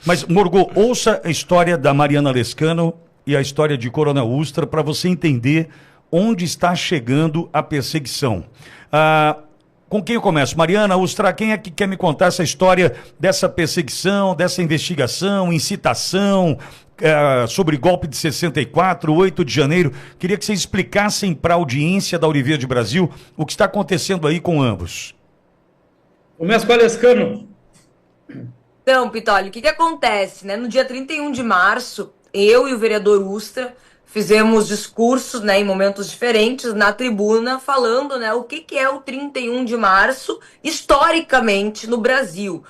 Mas, Morgô, ouça a história da Mariana Lescano e a história de Coronel Ustra para você entender onde está chegando a perseguição. Com quem eu começo? Mariana Ustra, quem é que quer me contar essa história dessa perseguição, dessa investigação, incitação, sobre golpe de 64, 8 de janeiro? Queria que vocês explicassem para a audiência da Ouriverde Brasil o que está acontecendo aí com ambos. Começa com a Lescano. Então, Pitoli, o que acontece, né? No dia 31 de março, eu e o vereador Ustra fizemos discursos, né, em momentos diferentes na tribuna, falando, né, o que é o 31 de março historicamente no Brasil,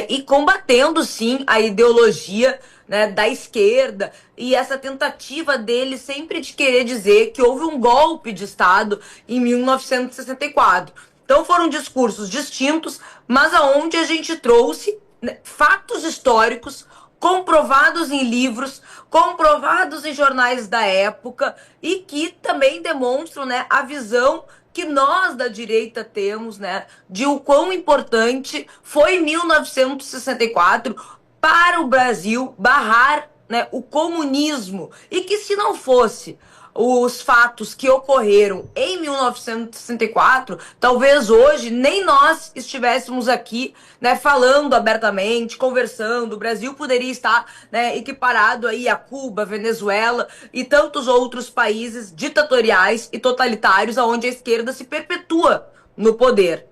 e combatendo, sim, a ideologia, né, da esquerda e essa tentativa dele sempre de querer dizer que houve um golpe de Estado em 1964. Então foram discursos distintos, mas aonde a gente trouxe, né, fatos históricos comprovados em livros, comprovados em jornais da época e que também demonstram, né, a visão que nós da direita temos, né, de o quão importante foi 1964 para o Brasil barrar, né, o comunismo, e que se não fosse os fatos que ocorreram em 1964, talvez hoje nem nós estivéssemos aqui, né, falando abertamente, conversando. O Brasil poderia estar, né, equiparado aí a Cuba, Venezuela e tantos outros países ditatoriais e totalitários onde a esquerda se perpetua no poder.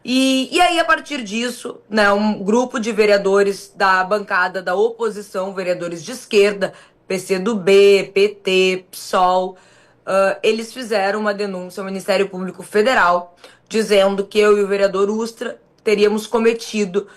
E aí, a partir disso, né, um grupo de vereadores da bancada da oposição, vereadores de esquerda, PCdoB, PT, PSOL, eles fizeram uma denúncia ao Ministério Público Federal, dizendo que eu e o vereador Ustra teríamos cometido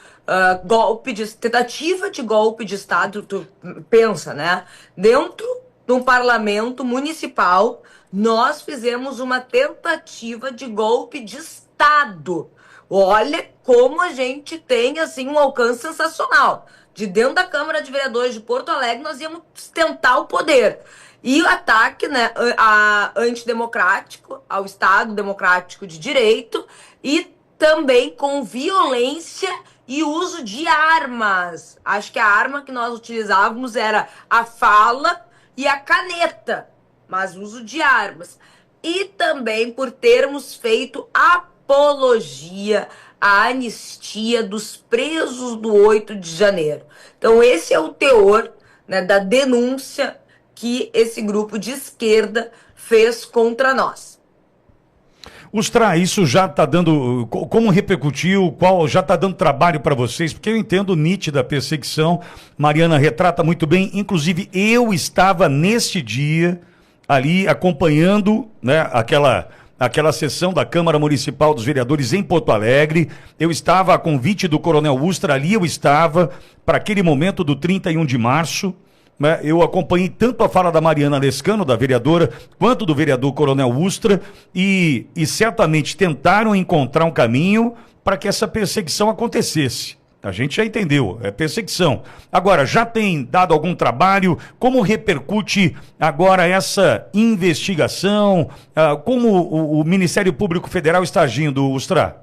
tentativa de golpe de Estado. Tu pensa, né? Dentro de um parlamento municipal, nós fizemos uma tentativa de golpe de Estado. Olha como a gente tem, assim, um alcance sensacional. De dentro da Câmara de Vereadores de Porto Alegre, nós íamos tentar o poder. E o ataque, né, antidemocrático, ao Estado Democrático de Direito, e também com violência e uso de armas. Acho que a arma que nós utilizávamos era a fala e a caneta, mas uso de armas. E também por termos feito apologia à anistia dos presos do 8 de janeiro. Então esse é o teor, né, da denúncia que esse grupo de esquerda fez contra nós. Ustra, isso já está dando, como repercutiu, qual já está dando trabalho para vocês? Porque eu entendo nítida a perseguição, Mariana retrata muito bem, inclusive eu estava neste dia ali acompanhando, né, aquela sessão da Câmara Municipal dos Vereadores em Porto Alegre. Eu estava a convite do Coronel Ustra, ali eu estava para aquele momento do 31 de março, né? Eu acompanhei tanto a fala da Mariana Lescano, da vereadora, quanto do vereador Coronel Ustra, e certamente tentaram encontrar um caminho para que essa perseguição acontecesse. A gente já entendeu, é perseguição. Agora, já tem dado algum trabalho? Como repercute agora essa investigação? Como o Ministério Público Federal está agindo, Ustra?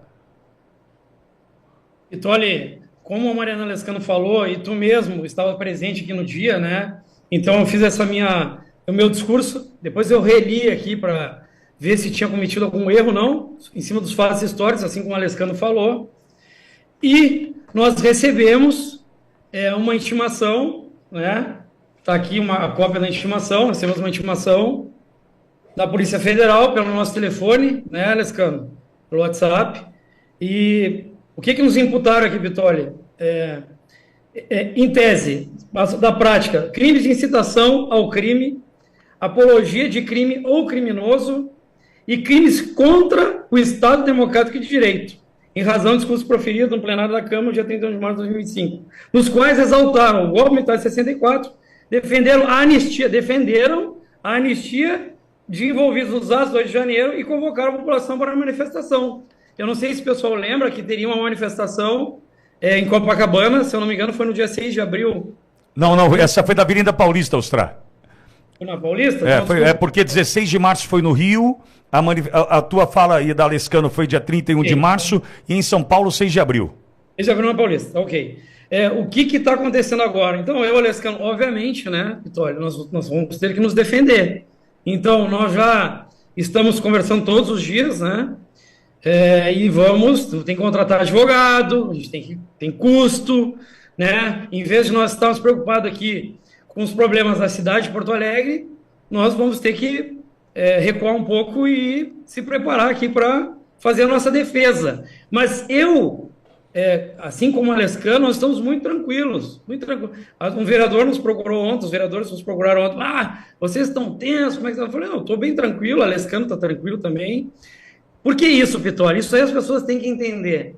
Pitoli, como a Mariana Lescano falou, e tu mesmo estava presente aqui no dia, né? Então eu fiz o meu discurso, depois eu reli aqui para ver se tinha cometido algum erro, não, em cima dos fatos históricos, assim como a Lescano falou. E nós recebemos uma intimação, né? Está aqui a cópia da intimação, nós temos uma intimação da Polícia Federal pelo nosso telefone, né, Lescano? Pelo WhatsApp. E o que nos imputaram aqui, Pitoli? Em tese, da prática, crimes de incitação ao crime, apologia de crime ou criminoso e crimes contra o Estado Democrático de Direito, em razão do discurso proferido no plenário da Câmara, dia 31 de março de 2025, nos quais exaltaram o golpe militar de 64, defenderam a anistia de envolvidos nos atos do 8 de janeiro e convocaram a população para a manifestação. Eu não sei se o pessoal lembra que teria uma manifestação em Copacabana, se eu não me engano, foi no dia 6 de abril. Não, essa foi da Avenida Paulista, Ustra. Foi na Paulista? Porque 16 de março foi no Rio, a tua fala aí da Lescano foi dia 31 de março, e em São Paulo, 6 de abril. 6 de abril na Paulista, ok. o que está acontecendo agora. Então, eu, Alescano, obviamente, né, Vitória, nós vamos ter que nos defender. Então, nós já estamos conversando todos os dias, né, e tem que contratar advogado, a gente tem custo, né, em vez de nós estarmos preocupados aqui com os problemas da cidade de Porto Alegre, nós vamos ter que recuar um pouco e se preparar aqui para fazer a nossa defesa. Mas assim como o Alescano, nós estamos muito tranquilos, muito tranquilos. Um vereador nos procurou ontem, os vereadores nos procuraram ontem, vocês estão tensos, como é que estão? Eu falei, não, estou bem tranquilo, o Alescano está tranquilo também. Por que isso, Vitória? Isso aí as pessoas têm que entender.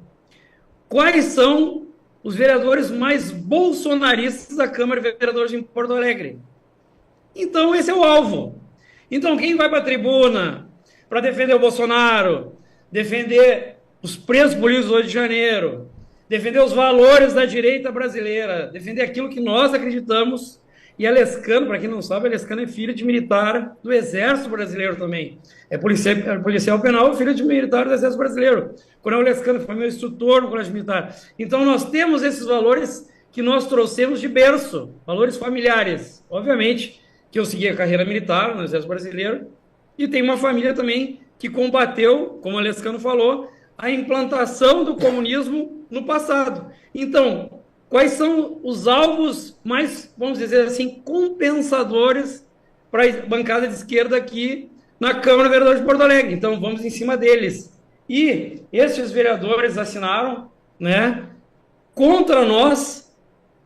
Quais são os vereadores mais bolsonaristas da Câmara de Vereadores de Porto Alegre? Então, esse é o alvo. Então, quem vai para a tribuna para defender o Bolsonaro, defender os presos políticos do 8 de janeiro, defender os valores da direita brasileira, defender aquilo que nós acreditamos. E Alescano, para quem não sabe, Alescano é filho de militar do Exército Brasileiro também. É policial penal, filho de militar do Exército Brasileiro. Coronel Alescano foi meu instrutor no Colégio Militar. Então, nós temos esses valores que nós trouxemos de berço, valores familiares. Obviamente que eu segui a carreira militar no Exército Brasileiro e tenho uma família também que combateu, como o Alescano falou, a implantação do comunismo no passado. Então, quais são os alvos mais, vamos dizer assim, compensadores para a bancada de esquerda aqui na Câmara de Vereadores de Porto Alegre? Então, vamos em cima deles. E esses vereadores assinaram, né, contra nós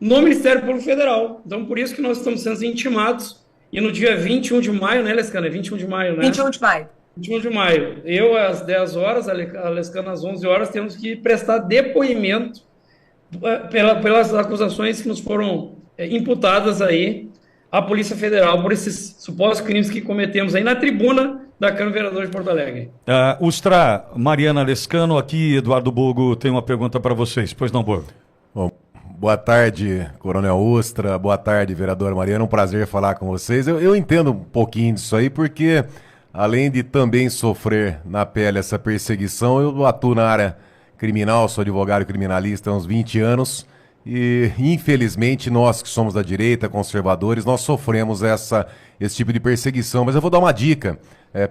no Ministério Público Federal. Então, por isso que nós estamos sendo intimados. E no dia 21 de maio, né, Alescano? É 21 de maio, né? 21 de maio. 21 de maio. Eu, às 10 horas, a Alescano, às 11 horas, temos que prestar depoimento pelas acusações que nos foram imputadas aí à Polícia Federal por esses supostos crimes que cometemos aí na tribuna da Câmara de Vereadores de Porto Alegre. Ustra, Mariana Alescano, aqui Eduardo Bogo tem uma pergunta para vocês. Pois não, Bogo? Bom, boa tarde, Coronel Ustra, boa tarde, vereador Mariana, um prazer falar com vocês. Eu entendo um pouquinho disso aí, porque além de também sofrer na pele essa perseguição, eu atuo na área criminal, sou advogado criminalista há uns 20 anos e infelizmente nós que somos da direita, conservadores, nós sofremos esse tipo de perseguição. Mas eu vou dar uma dica.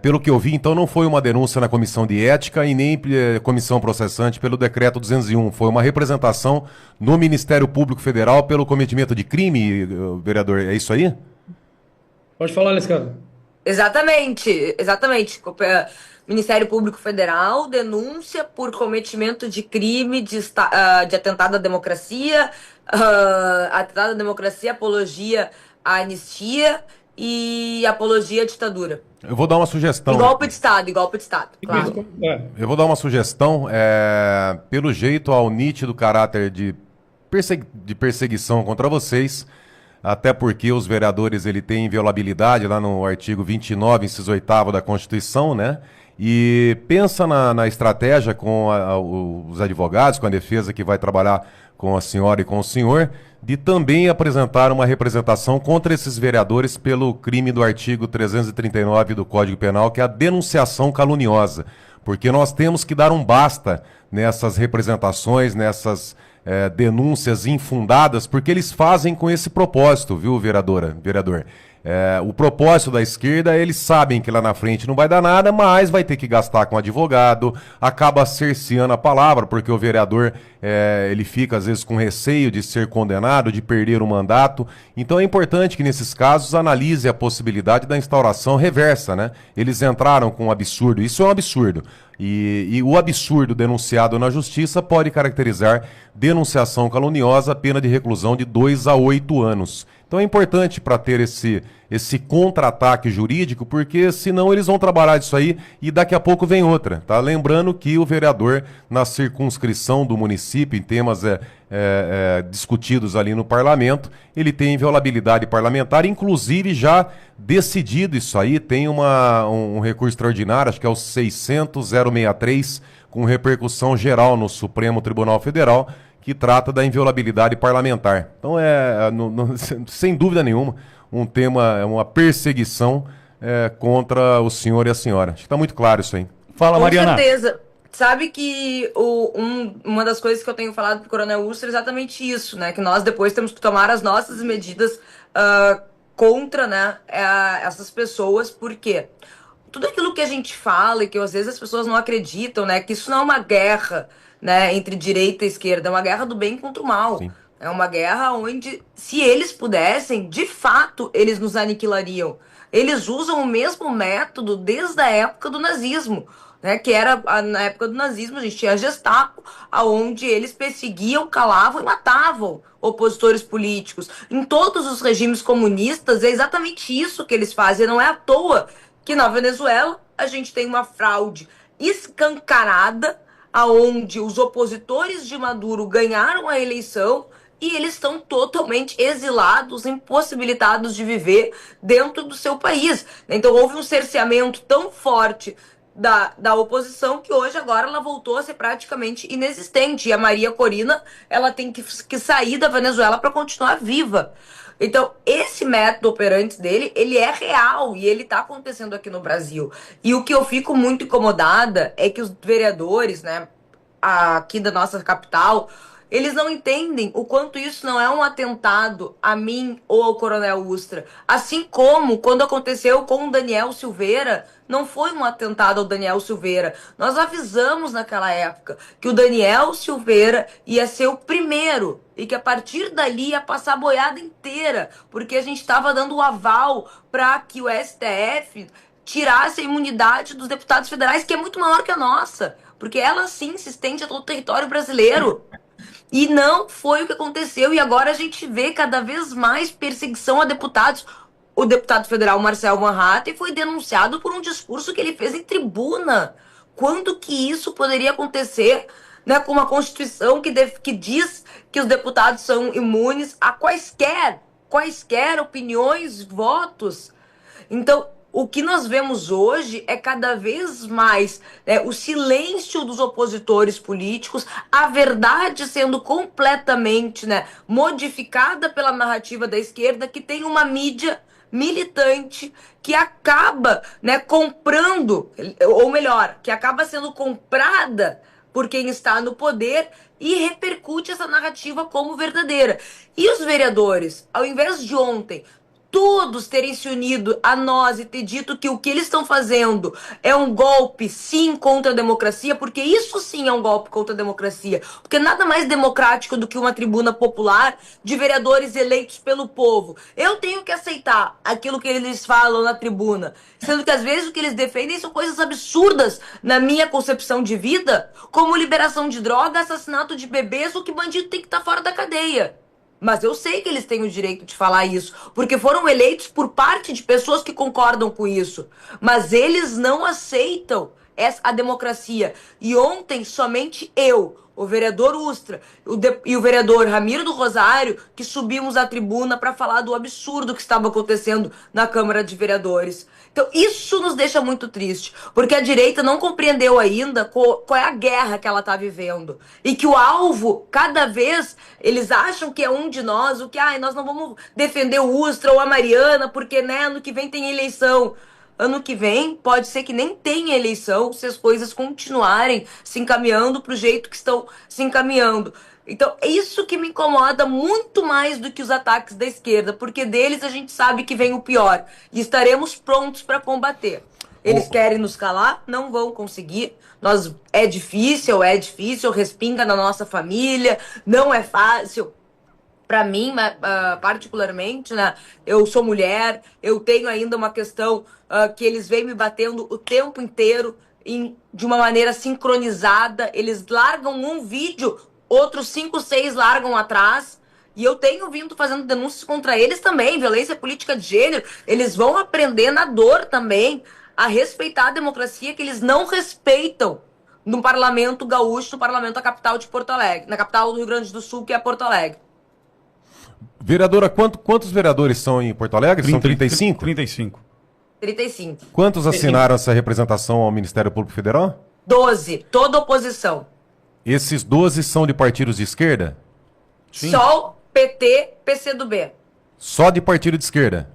Pelo que eu vi, então não foi uma denúncia na comissão de ética e nem comissão processante pelo decreto 201. Foi uma representação no Ministério Público Federal pelo cometimento de crime, vereador. É isso aí? Pode falar, Alescano. Exatamente. Ministério Público Federal, denúncia por cometimento de crime de atentado à democracia, apologia à anistia e apologia à ditadura. Eu vou dar uma sugestão. E golpe de Estado, claro. Eu vou dar uma sugestão. Pelo jeito, ao nítido caráter de perseguição contra vocês, até porque os vereadores têm inviolabilidade lá no artigo 29, inciso 8º da Constituição, né? E pensa na estratégia com os advogados, com a defesa que vai trabalhar com a senhora e com o senhor, de também apresentar uma representação contra esses vereadores pelo crime do artigo 339 do Código Penal, que é a denunciação caluniosa. Porque nós temos que dar um basta nessas representações, nessas denúncias infundadas, porque eles fazem com esse propósito, viu, vereador? O propósito da esquerda, eles sabem que lá na frente não vai dar nada, mas vai ter que gastar com advogado, acaba cerceando a palavra, porque o vereador ele fica às vezes com receio de ser condenado, de perder o mandato. Então é importante que nesses casos analise a possibilidade da instauração reversa, né? Eles entraram com um absurdo, isso é um absurdo. E o absurdo denunciado na justiça pode caracterizar denunciação caluniosa, pena de reclusão de 2 a 8 anos. Então é importante para ter esse contra-ataque jurídico, porque senão eles vão trabalhar disso aí e daqui a pouco vem outra, tá? Lembrando que o vereador, na circunscrição do município, em temas discutidos ali no parlamento, ele tem inviolabilidade parlamentar, inclusive já decidido isso aí, tem um recurso extraordinário, acho que é o 600.063, com repercussão geral no Supremo Tribunal Federal, que trata da inviolabilidade parlamentar. Então, sem dúvida nenhuma, um tema, uma perseguição contra o senhor e a senhora. Acho que está muito claro isso aí. Fala, Mariana. Com certeza. sabe que uma das coisas que eu tenho falado pro Coronel Ustra é exatamente isso, né? Que nós depois temos que tomar as nossas medidas contra, né, essas pessoas, porque tudo aquilo que a gente fala e que às vezes as pessoas não acreditam, né? Que isso não é uma guerra, né, entre direita e esquerda, é uma guerra do bem contra o mal. Sim. É uma guerra onde, se eles pudessem, de fato, eles nos aniquilariam. Eles usam o mesmo método desde a época do nazismo, né? Que era, na época do nazismo, a gente tinha a Gestapo, aonde eles perseguiam, calavam e matavam opositores políticos. Em todos os regimes comunistas, é exatamente isso que eles fazem. Não é à toa que na Venezuela a gente tem uma fraude escancarada, aonde os opositores de Maduro ganharam a eleição e eles estão totalmente exilados, impossibilitados de viver dentro do seu país. Então houve um cerceamento tão forte da oposição que hoje agora ela voltou a ser praticamente inexistente. E a Maria Corina, ela tem que sair da Venezuela para continuar viva. Então, esse método operante dele, ele é real e ele está acontecendo aqui no Brasil. E o que eu fico muito incomodada é que os vereadores, né, aqui da nossa capital, eles não entendem o quanto isso não é um atentado a mim ou ao Coronel Ustra. Assim como quando aconteceu com o Daniel Silveira, não foi um atentado ao Daniel Silveira. Nós avisamos naquela época que o Daniel Silveira ia ser o primeiro e que a partir dali ia passar a boiada inteira, porque a gente estava dando o aval para que o STF tirasse a imunidade dos deputados federais, que é muito maior que a nossa, porque ela sim se estende a todo o território brasileiro. E não foi o que aconteceu. E agora a gente vê cada vez mais perseguição a deputados. O deputado federal Marcel Van Hatten foi denunciado por um discurso que ele fez em tribuna. Quando que isso poderia acontecer, né, com uma Constituição que diz que os deputados são imunes a quaisquer opiniões, votos? Então, o que nós vemos hoje é cada vez mais, né, o silêncio dos opositores políticos, a verdade sendo completamente, né, modificada pela narrativa da esquerda, que tem uma mídia militante que acaba, né, comprando, ou melhor, que acaba sendo comprada por quem está no poder e repercute essa narrativa como verdadeira. E os vereadores, ao invés de ontem todos terem se unido a nós e ter dito que o que eles estão fazendo é um golpe, sim, contra a democracia, porque isso sim é um golpe contra a democracia, porque nada mais democrático do que uma tribuna popular de vereadores eleitos pelo povo. Eu tenho que aceitar aquilo que eles falam na tribuna, sendo que às vezes o que eles defendem são coisas absurdas na minha concepção de vida, como liberação de droga, assassinato de bebês, ou que bandido tem que estar fora da cadeia. Mas eu sei que eles têm o direito de falar isso, porque foram eleitos por parte de pessoas que concordam com isso. Mas eles não aceitam a democracia. E ontem, somente eu, o vereador Ustra e o vereador Ramiro do Rosário, que subimos à tribuna para falar do absurdo que estava acontecendo na Câmara de Vereadores. Então, isso nos deixa muito triste, porque a direita não compreendeu ainda qual é a guerra que ela está vivendo. E que o alvo, cada vez, eles acham que é um de nós, o que, nós não vamos defender o Ustra ou a Mariana, porque, né, ano que vem tem eleição. Ano que vem pode ser que nem tenha eleição se as coisas continuarem se encaminhando para o jeito que estão se encaminhando. Então, é isso que me incomoda muito mais do que os ataques da esquerda, porque deles a gente sabe que vem o pior e estaremos prontos para combater. Eles querem nos calar, não vão conseguir. É difícil, respinga na nossa família, não é fácil. Para mim, particularmente, né, eu sou mulher, eu tenho ainda uma questão que eles vêm me batendo o tempo inteiro de uma maneira sincronizada. Eles largam um vídeo, outros 5, 6 largam atrás. E eu tenho vindo fazendo denúncias contra eles também, violência política de gênero. Eles vão aprender na dor também a respeitar a democracia que eles não respeitam no parlamento gaúcho, no parlamento da capital de Porto Alegre, na capital do Rio Grande do Sul, que é Porto Alegre. Vereadora, quantos vereadores são em Porto Alegre? São 35? 35. 35. Quantos assinaram essa representação ao Ministério Público Federal? 12, toda oposição. Esses 12 são de partidos de esquerda? Sim. Só PT, PCdoB. Só de partido de esquerda?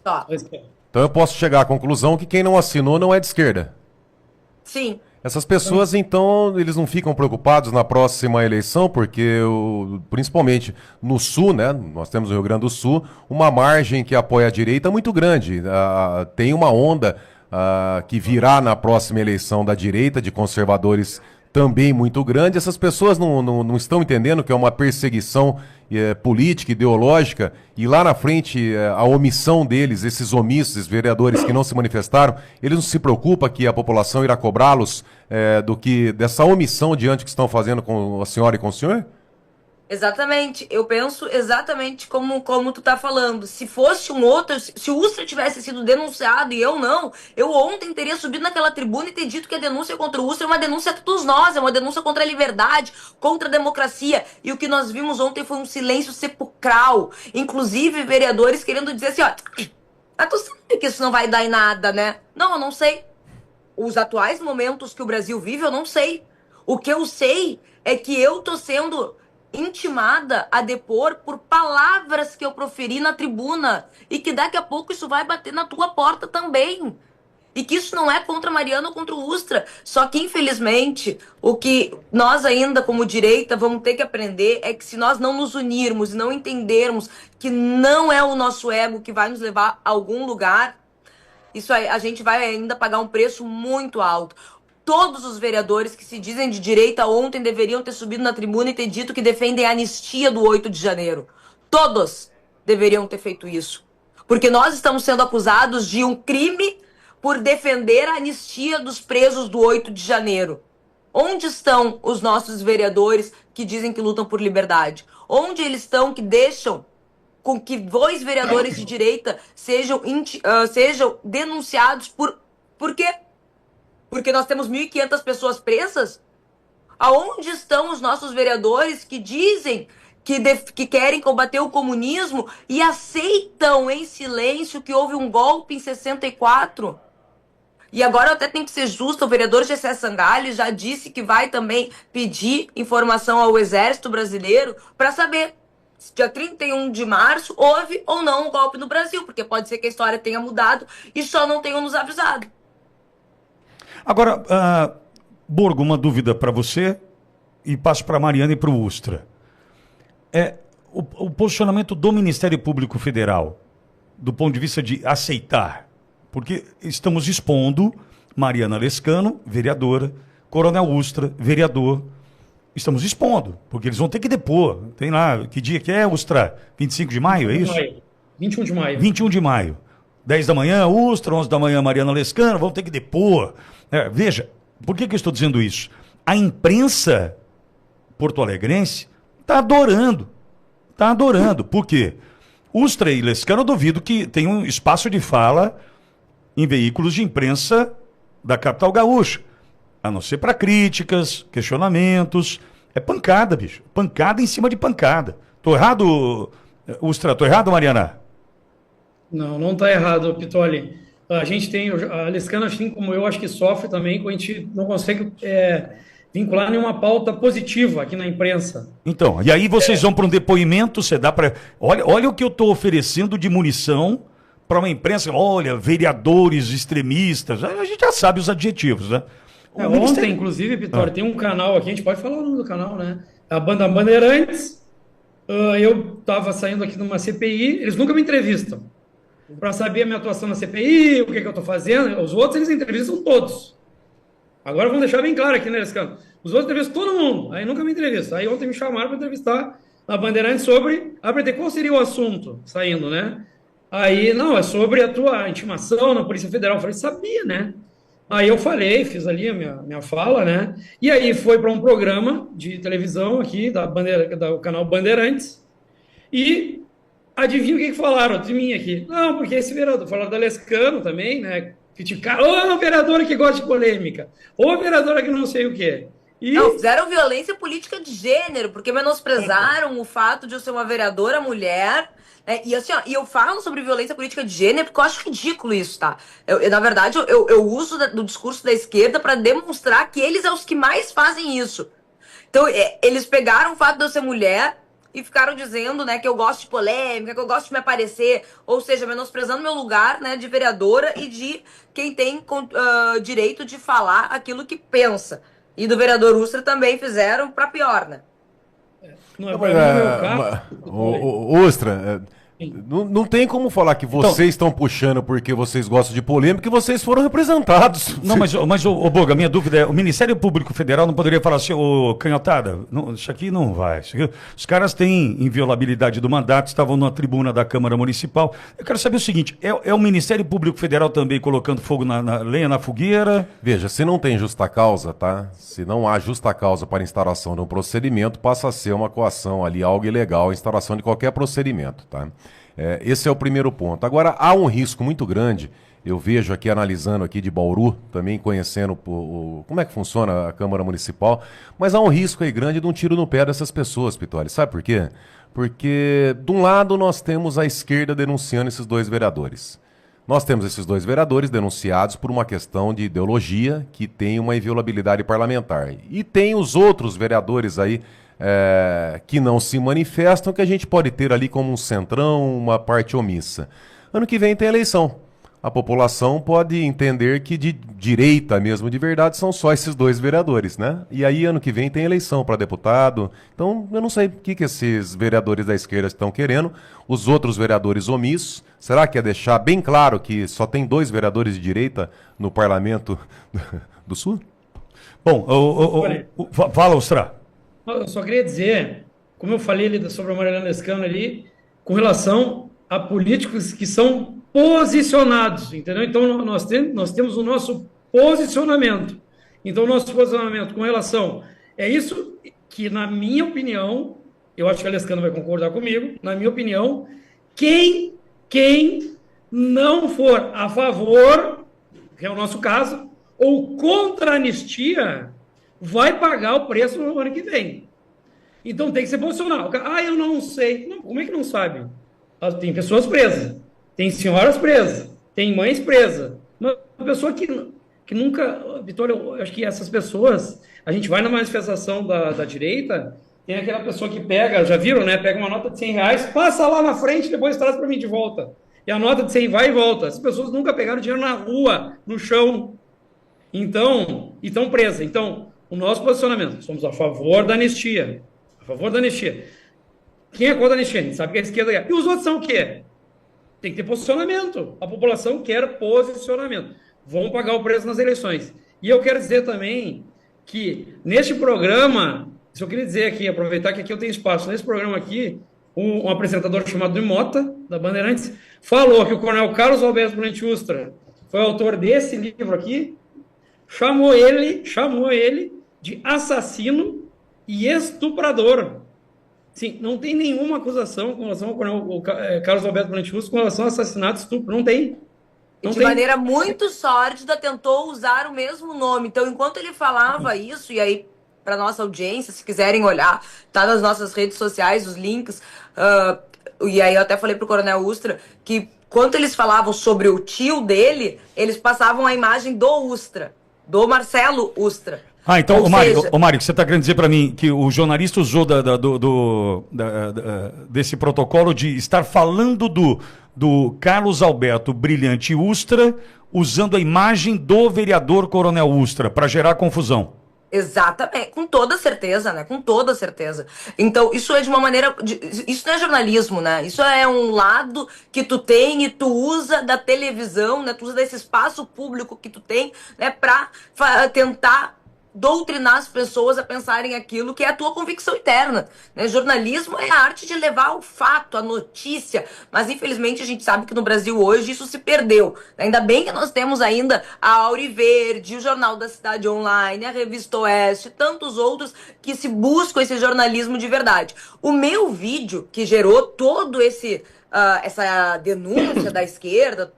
Só. Então eu posso chegar à conclusão que quem não assinou não é de esquerda. Sim. Essas pessoas, então, eles não ficam preocupados na próxima eleição, porque, principalmente no Sul, né, nós temos no Rio Grande do Sul, uma margem que apoia a direita muito grande. Tem uma onda que virá na próxima eleição da direita, de conservadores também muito grande. Essas pessoas não estão entendendo que é uma perseguição política, ideológica, e lá na frente a omissão deles, esses omissos, esses vereadores que não se manifestaram, eles não se preocupam que a população irá cobrá-los dessa omissão diante do que estão fazendo com a senhora e com o senhor? Exatamente, eu penso exatamente como tu tá falando. Se fosse um outro, se o Ustra tivesse sido denunciado e eu não, eu ontem teria subido naquela tribuna e ter dito que a denúncia contra o Ustra é uma denúncia a todos nós, é uma denúncia contra a liberdade, contra a democracia. E o que nós vimos ontem foi um silêncio sepulcral, inclusive vereadores querendo dizer assim, ó, tu sabe que isso não vai dar em nada, né? Não, eu não sei. Os atuais momentos que o Brasil vive, eu não sei. O que eu sei é que eu tô sendo intimada a depor por palavras que eu proferi na tribuna e que daqui a pouco isso vai bater na tua porta também. E que isso não é contra a Mariana ou contra o Ustra. Só que, infelizmente, o que nós ainda, como direita, vamos ter que aprender é que se nós não nos unirmos e não entendermos que não é o nosso ego que vai nos levar a algum lugar, isso aí, a gente vai ainda pagar um preço muito alto. Todos os vereadores que se dizem de direita ontem deveriam ter subido na tribuna e ter dito que defendem a anistia do 8 de janeiro. Todos deveriam ter feito isso. Porque nós estamos sendo acusados de um crime por defender a anistia dos presos do 8 de janeiro. Onde estão os nossos vereadores que dizem que lutam por liberdade? Onde eles estão que deixam com que dois vereadores de direita sejam denunciados por quê? Porque nós temos 1.500 pessoas presas? Aonde estão os nossos vereadores que dizem que querem combater o comunismo e aceitam em silêncio que houve um golpe em 64? E agora eu até tenho que ser justo, o vereador Gessé Sangalli já disse que vai também pedir informação ao Exército Brasileiro para saber se dia 31 de março houve ou não um golpe no Brasil, porque pode ser que a história tenha mudado e só não tenham nos avisado. Agora, Borgo, uma dúvida para você e passo para a Mariana e para o Ustra. O posicionamento do Ministério Público Federal, do ponto de vista de aceitar, porque estamos expondo Mariana Lescano, vereadora, Coronel Ustra, vereador, estamos expondo, porque eles vão ter que depor. Tem lá, que dia que é, Ustra? 25 de maio, é isso? 21 de maio. 21 de maio. 10 da manhã, Ustra, 11 da manhã, Mariana Lescano, vão ter que depor. Veja, por que eu estou dizendo isso? A imprensa porto-alegrense está adorando. Está adorando. Por quê? Ustra e Lescano, eu duvido que tenham um espaço de fala em veículos de imprensa da capital gaúcha. A não ser para críticas, questionamentos. É pancada, bicho. Pancada em cima de pancada. Tô errado, Ustra? Tô errado, Mariana? Não está errado, Pitoli. A gente tem, a Lescana, assim como eu, acho que sofre também, quando a gente não consegue vincular nenhuma pauta positiva aqui na imprensa. Então, e aí vocês vão para um depoimento, você dá para... Olha o que eu estou oferecendo de munição para uma imprensa. Olha, vereadores extremistas, a gente já sabe os adjetivos, né? Ontem, inclusive, Pitoli, tem um canal aqui, a gente pode falar o nome do canal, né? A Banda Bandeirantes. Eu estava saindo aqui numa CPI, eles nunca me entrevistam para saber a minha atuação na CPI, o que eu estou fazendo. Os outros, eles entrevistam todos. Agora vamos deixar bem claro aqui, né, Lescano? Os outros entrevistam todo mundo, aí nunca me entrevistam. Aí ontem me chamaram para entrevistar na Bandeirantes sobre... qual seria o assunto saindo, né? Aí, não, é sobre a tua intimação na Polícia Federal. Eu falei, sabia, né? Aí eu falei, fiz ali a minha fala, né? E aí foi para um programa de televisão aqui, do canal Bandeirantes, e adivinha o que falaram de mim aqui? Não, porque esse vereador, falaram da Lescano também, né? Criticaram, vereadora que gosta de polêmica, vereadora que não sei o quê. E... Não, fizeram violência política de gênero, porque menosprezaram o fato de eu ser uma vereadora mulher. E assim, ó, e eu falo sobre violência política de gênero porque eu acho ridículo isso, tá? Na verdade, eu uso do discurso da esquerda para demonstrar que eles são os que mais fazem isso. Então, eles pegaram o fato de eu ser mulher, e ficaram dizendo, né, que eu gosto de polêmica, que eu gosto de me aparecer, ou seja, menosprezando meu lugar, né, de vereadora e de quem tem direito de falar aquilo que pensa. E do vereador Ustra também fizeram para pior, né? Não, no meu caso, Ustra, não tem como falar que vocês estão puxando porque vocês gostam de polêmica e vocês foram representados. Não, mas Boga, minha dúvida é, o Ministério Público Federal não poderia falar assim, ô canhotada, não, isso aqui não vai. Os caras têm inviolabilidade do mandato, estavam na tribuna da Câmara Municipal. Eu quero saber o seguinte, é o Ministério Público Federal também colocando fogo na lenha, na fogueira? Veja, se não tem justa causa, tá? Se não há justa causa para instauração de um procedimento, passa a ser uma coação ali, algo ilegal, a instauração de qualquer procedimento, tá? Esse é o primeiro ponto. Agora, há um risco muito grande, eu vejo aqui, analisando aqui de Bauru, também conhecendo como é que funciona a Câmara Municipal, mas há um risco aí grande de um tiro no pé dessas pessoas, Pitoli. Sabe por quê? Porque, de um lado, nós temos a esquerda denunciando esses dois vereadores. Nós temos esses dois vereadores denunciados por uma questão de ideologia que tem uma inviolabilidade parlamentar. E tem os outros vereadores aí que não se manifestam, que a gente pode ter ali como um centrão, uma parte omissa. Ano que vem tem eleição. A população pode entender que de direita mesmo, de verdade, são só esses dois vereadores, né? E aí ano que vem tem eleição para deputado. Então eu não sei o que esses vereadores da esquerda estão querendo. Os outros vereadores omissos, será que é deixar bem claro que só tem dois vereadores de direita no Parlamento do Sul? Bom, fala, Ustra. Eu só queria dizer, como eu falei ali sobre a Mariana Lescano ali, com relação a políticos que são posicionados, entendeu? Então nós temos o nosso posicionamento. Então o nosso posicionamento com relação é isso que, na minha opinião, eu acho que a Lescano vai concordar comigo, na minha opinião, quem não for a favor, que é o nosso caso, ou contra a anistia, vai pagar o preço no ano que vem. Então tem que se posicionar. Eu não sei. Não, como é que não sabe? Tem pessoas presas, tem senhoras presas, tem mães presas. Uma pessoa que nunca... Vitória, eu acho que essas pessoas... A gente vai na manifestação da direita, tem aquela pessoa que pega, já viram, né? Pega uma nota de 100 reais, passa lá na frente, depois traz para mim de volta. E a nota de 100 vai e volta. As pessoas nunca pegaram dinheiro na rua, no chão. Então, e estão presas. Então, o nosso posicionamento, somos a favor da anistia. A favor da anistia. Quem é contra a anistia? A gente sabe que a esquerda quer. E os outros são o quê? Tem que ter posicionamento. A população quer posicionamento. Vão pagar o preço nas eleições. E eu quero dizer também que neste programa, se eu queria dizer aqui, aproveitar que aqui eu tenho espaço, nesse programa aqui, um apresentador chamado Mota, da Bandeirantes, falou que o coronel Carlos Alberto Brant Ustra foi autor desse livro aqui, chamou ele de assassino e estuprador. Sim, não tem nenhuma acusação com relação ao coronel Carlos Alberto Brant Ustra com relação a assassinato e estupro. Não tem. E de maneira muito sórdida tentou usar o mesmo nome. Então, enquanto ele falava isso, e aí, para nossa audiência, se quiserem olhar, tá nas nossas redes sociais, os links. E aí eu até falei pro coronel Ustra que, quando eles falavam sobre o tio dele, eles passavam a imagem do Ustra, do Marcelo Ustra. Então, Mário, você está querendo dizer para mim que o jornalista usou desse protocolo de estar falando do Carlos Alberto Brilhante Ustra, usando a imagem do vereador Coronel Ustra, para gerar confusão. Exatamente, com toda certeza, né? Com toda certeza. Então, isso é de uma maneira... Isso não é jornalismo, né? Isso é um lado que tu tem e tu usa da televisão, né? Tu usa desse espaço público que tu tem, né? Pra tentar doutrinar as pessoas a pensarem aquilo que é a tua convicção interna, né? Jornalismo é a arte de levar o fato, a notícia, mas infelizmente a gente sabe que no Brasil hoje isso se perdeu. Ainda bem que nós temos ainda a Auriverde, o Jornal da Cidade Online, a Revista Oeste, tantos outros que se buscam esse jornalismo de verdade. O meu vídeo, que gerou todo essa denúncia da esquerda,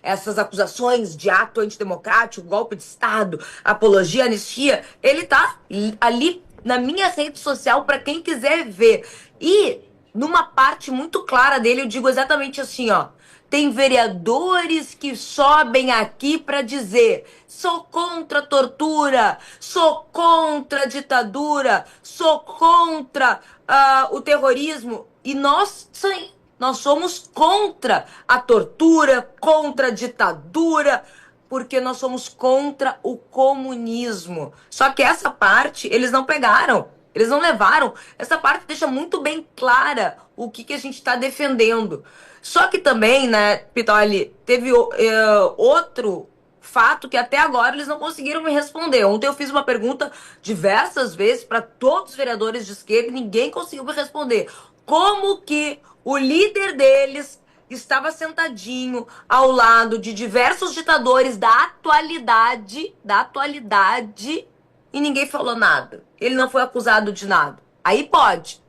essas acusações de ato antidemocrático, golpe de Estado, apologia, anistia, ele tá ali na minha rede social para quem quiser ver. E numa parte muito clara dele eu digo exatamente assim, ó: tem vereadores que sobem aqui para dizer: sou contra a tortura, sou contra a ditadura, sou contra o terrorismo, e nós, sim, nós somos contra a tortura, contra a ditadura, porque nós somos contra o comunismo. Só que essa parte eles não pegaram, eles não levaram. Essa parte deixa muito bem clara o que a gente está defendendo. Só que também, né, Pitoli, teve outro fato que até agora eles não conseguiram me responder. Ontem eu fiz uma pergunta diversas vezes para todos os vereadores de esquerda e ninguém conseguiu me responder. Como que o líder deles estava sentadinho ao lado de diversos ditadores da atualidade, e ninguém falou nada. Ele não foi acusado de nada. Aí pode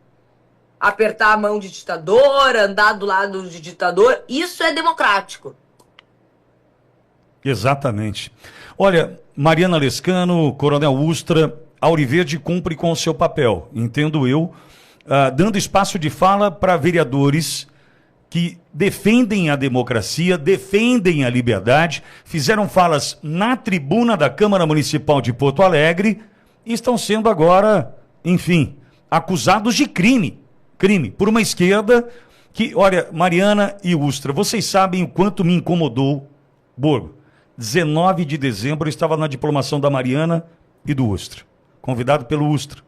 apertar a mão de ditador, andar do lado de ditador, isso é democrático. Exatamente. Olha, Mariana Lescano, Coronel Ustra, Auriverde cumpre com o seu papel, entendo eu, dando espaço de fala para vereadores que defendem a democracia, defendem a liberdade, fizeram falas na tribuna da Câmara Municipal de Porto Alegre e estão sendo agora, enfim, acusados de crime. Crime por uma esquerda que, olha, Mariana e Ustra, vocês sabem o quanto me incomodou, Borgo. 19 de dezembro eu estava na diplomação da Mariana e do Ustra, convidado pelo Ustra.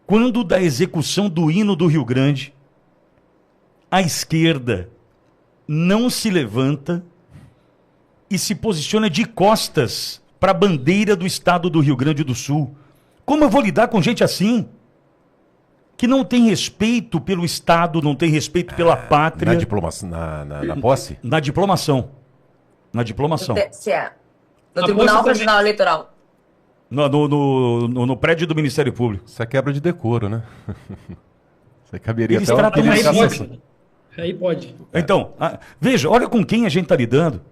Quando da execução do hino do Rio Grande, a esquerda não se levanta e se posiciona de costas para a bandeira do estado do Rio Grande do Sul. Como eu vou lidar com gente assim? Que não tem respeito pelo Estado, não tem respeito pela pátria. Na diplomação, na posse? Na diplomação. Na diplomação. No Tribunal Regional Eleitoral. No prédio do Ministério Público. Isso é quebra de decoro, né? Isso caberia Eles até uma tratam Aí mais pode. Aí pode. Então, veja, olha com quem a gente está lidando.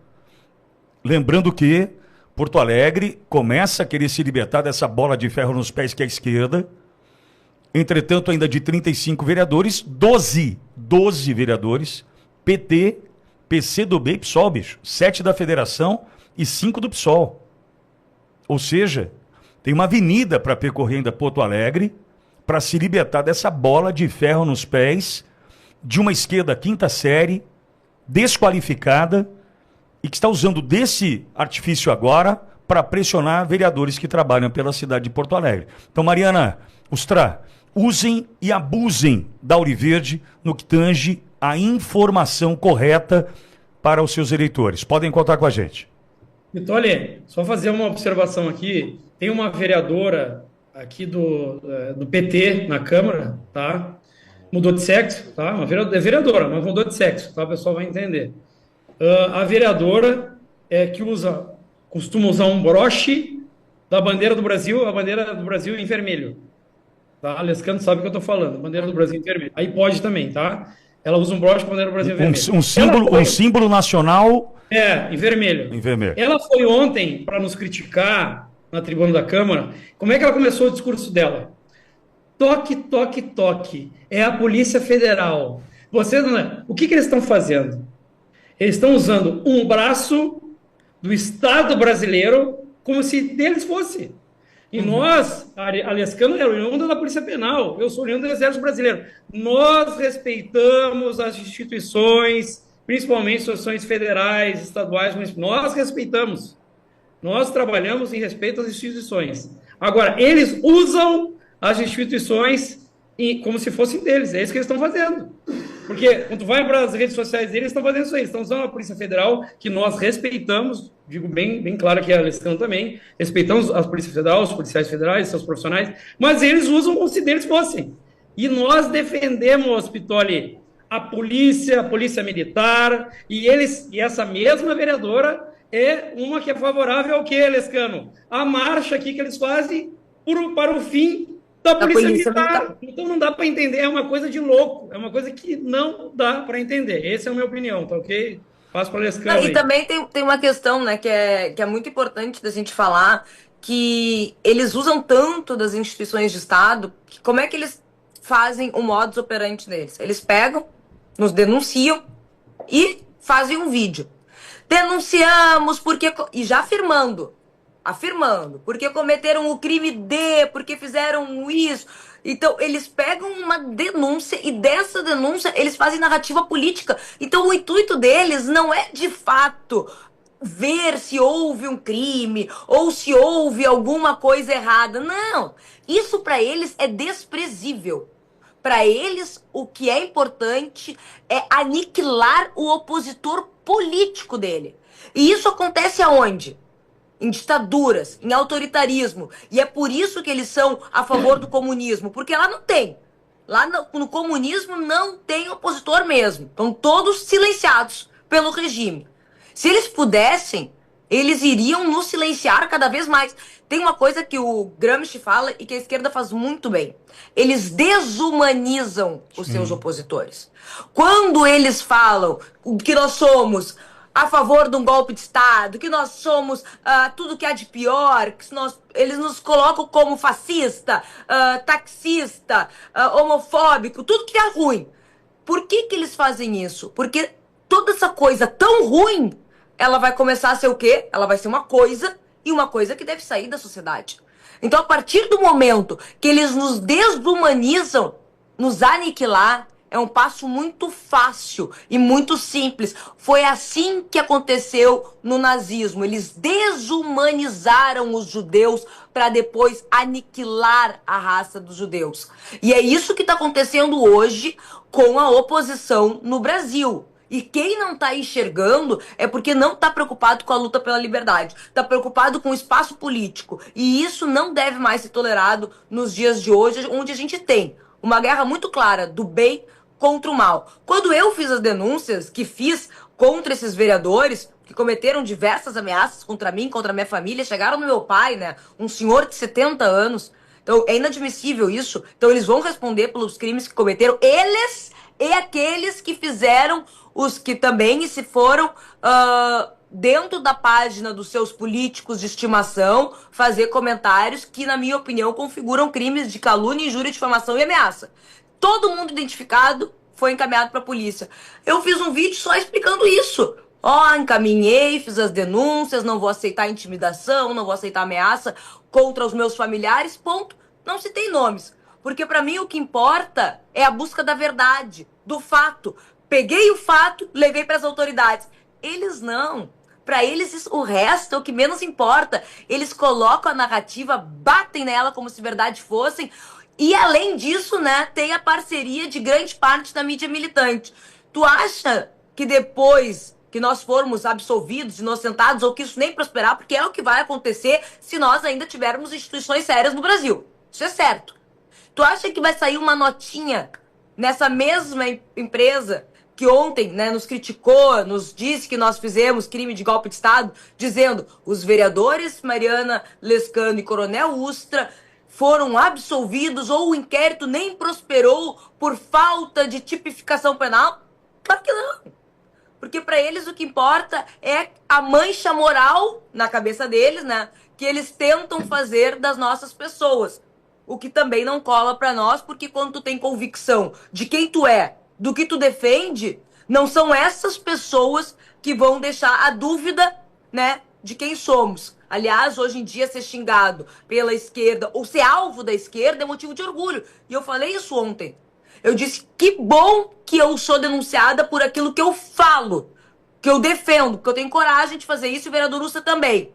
Lembrando que Porto Alegre começa a querer se libertar dessa bola de ferro nos pés que é a esquerda. Entretanto, ainda de 35 vereadores, 12 vereadores, PT, PCdoB e PSOL, bicho. 7 da Federação e 5 do PSOL. Ou seja, tem uma avenida para percorrer ainda Porto Alegre para se libertar dessa bola de ferro nos pés de uma esquerda quinta série, desqualificada e que está usando desse artifício agora para pressionar vereadores que trabalham pela cidade de Porto Alegre. Então, Mariana, Ustra, usem e abusem da Auriverde no que tange a informação correta para os seus eleitores. Podem contar com a gente. Pitoli, só fazer uma observação aqui. Tem uma vereadora aqui do PT na Câmara, tá? Mudou de sexo, tá? É vereadora, mas mudou de sexo, tá? O pessoal vai entender. A vereadora que costuma usar um broche da bandeira do Brasil, a bandeira do Brasil em vermelho. Tá? A Lescano sabe o que eu tô falando, bandeira do Brasil em vermelho. Aí pode também, tá? Ela usa um broche com a bandeira do Brasil em vermelho. Um símbolo nacional. Em vermelho. Em vermelho. Ela foi ontem para nos criticar na tribuna da Câmara. Como é que ela começou o discurso dela? Toque, toque, toque. É a Polícia Federal. O que eles estão fazendo? Eles estão usando um braço do Estado brasileiro como se deles fosse. E nós, a Lescano é oriunda da Polícia Penal, eu sou oriundo do Exército Brasileiro. Nós respeitamos as instituições, principalmente instituições federais, estaduais, municipais. Nós respeitamos. Nós trabalhamos em respeito às instituições. Agora, eles usam as instituições como se fossem deles. É isso que eles estão fazendo. Porque quando tu vai para as redes sociais deles, eles estão fazendo isso aí. Eles estão usando a Polícia Federal, que nós respeitamos, digo bem claro que a Lescano também, respeitamos a Polícia Federal, os policiais federais, seus profissionais, mas eles usam como se deles fossem. E nós defendemos, Pitoli, a polícia militar, e essa mesma vereadora é uma que é favorável ao quê, Lescano? A marcha aqui que eles fazem para o fim da polícia militar. Então não dá para entender, é uma coisa de louco, é uma coisa que não dá para entender. Essa é a minha opinião, tá ok? Passo para a Lescano. E também tem uma questão, né, que é muito importante da gente falar, que eles usam tanto das instituições de Estado, que como é que eles fazem o modus operandi deles? Eles pegam, nos denunciam e fazem um vídeo. Denunciamos porque... E já afirmando, porque cometeram o crime porque fizeram isso. Então, eles pegam uma denúncia e dessa denúncia eles fazem narrativa política. Então, o intuito deles não é, de fato, ver se houve um crime ou se houve alguma coisa errada. Não! Isso para eles é desprezível. Para eles, o que é importante é aniquilar o opositor político dele. E isso acontece aonde? Em ditaduras, em autoritarismo. E é por isso que eles são a favor do comunismo, porque lá não tem. Lá no comunismo não tem opositor mesmo. Estão todos silenciados pelo regime. Se eles pudessem, eles iriam nos silenciar cada vez mais. Tem uma coisa que o Gramsci fala e que a esquerda faz muito bem. Eles desumanizam os seus opositores. Quando eles falam que nós somos a favor de um golpe de Estado, que nós somos tudo que há de pior, eles nos colocam como fascista, taxista, homofóbico, tudo que é ruim. Por que eles fazem isso? Porque toda essa coisa tão ruim, ela vai começar a ser o quê? Ela vai ser uma coisa, e uma coisa que deve sair da sociedade. Então, a partir do momento que eles nos desumanizam, nos aniquilar, é um passo muito fácil e muito simples. Foi assim que aconteceu no nazismo. Eles desumanizaram os judeus para depois aniquilar a raça dos judeus. E é isso que está acontecendo hoje com a oposição no Brasil. E quem não está enxergando é porque não está preocupado com a luta pela liberdade. Está preocupado com o espaço político. E isso não deve mais ser tolerado nos dias de hoje, onde a gente tem uma guerra muito clara do bem contra o mal. Quando eu fiz as denúncias que fiz contra esses vereadores, que cometeram diversas ameaças contra mim, contra a minha família, chegaram no meu pai, né? Um senhor de 70 anos. Então, é inadmissível isso. Então, eles vão responder pelos crimes que cometeram. Eles e aqueles que fizeram, os que também se foram dentro da página dos seus políticos de estimação, fazer comentários que, na minha opinião, configuram crimes de calúnia, injúria, difamação e ameaça. Todo mundo identificado foi encaminhado para a polícia. Eu fiz um vídeo só explicando isso. Encaminhei, fiz as denúncias, não vou aceitar intimidação, não vou aceitar ameaça contra os meus familiares, ponto. Não citei nomes, porque para mim o que importa é a busca da verdade, do fato. Peguei o fato, levei para as autoridades. Eles não. Para eles, o resto é o que menos importa. Eles colocam a narrativa, batem nela como se verdade fossem. E além disso, né, tem a parceria de grande parte da mídia militante. Tu acha que depois que nós formos absolvidos, inocentados, ou que isso nem prosperar, porque é o que vai acontecer se nós ainda tivermos instituições sérias no Brasil. Isso é certo. Tu acha que vai sair uma notinha nessa mesma empresa que ontem, né, nos criticou, nos disse que nós fizemos crime de golpe de Estado, dizendo os vereadores Mariana Lescano e Coronel Ustra foram absolvidos ou o inquérito nem prosperou por falta de tipificação penal? Claro que não. Porque para eles o que importa é a mancha moral na cabeça deles, né? Que eles tentam fazer das nossas pessoas. O que também não cola para nós, porque quando tu tem convicção de quem tu é, do que tu defende, não são essas pessoas que vão deixar a dúvida, né, de quem somos. Aliás, hoje em dia, ser xingado pela esquerda ou ser alvo da esquerda é motivo de orgulho. E eu falei isso ontem. Eu disse, que bom que eu sou denunciada por aquilo que eu falo, que eu defendo, porque eu tenho coragem de fazer isso e o vereador Ustra também.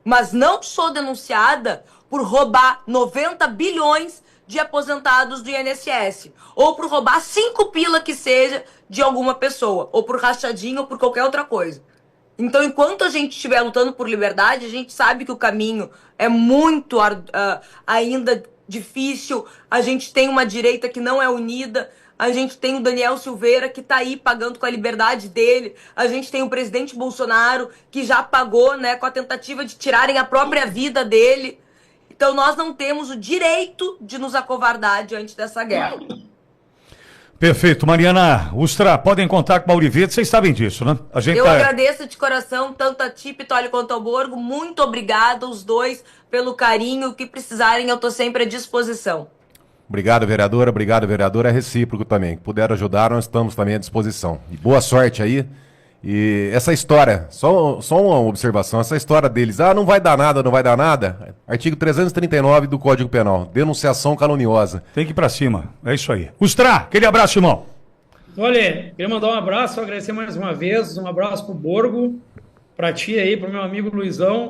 Mas não sou denunciada por roubar 90 bilhões de aposentados do INSS. Ou por roubar 5 pila que seja de alguma pessoa. Ou por rachadinho ou por qualquer outra coisa. Então, enquanto a gente estiver lutando por liberdade, a gente sabe que o caminho é muito ainda difícil. A gente tem uma direita que não é unida. A gente tem o Daniel Silveira, que está aí pagando com a liberdade dele. A gente tem o presidente Bolsonaro, que já pagou, né, com a tentativa de tirarem a própria vida dele. Então, nós não temos o direito de nos acovardar diante dessa guerra. Perfeito. Mariana Ustra, podem contar com a Aurivete, vocês sabem disso, né? Eu agradeço de coração, tanto a ti, Pitoli, quanto ao Borgo. Muito obrigada, os dois, pelo carinho. O que precisarem, eu estou sempre à disposição. Obrigado, vereadora. Obrigado, vereador. É recíproco também. Puder ajudar, nós estamos também à disposição. E boa sorte aí. E essa história, só uma observação, essa história deles, não vai dar nada, não vai dar nada. Artigo 339 do Código Penal, denunciação caluniosa. Tem que ir pra cima, é isso aí. Ustra, aquele abraço, irmão. Olha, queria mandar um abraço, agradecer mais uma vez, um abraço pro Borgo, pra ti aí, pro meu amigo Luizão.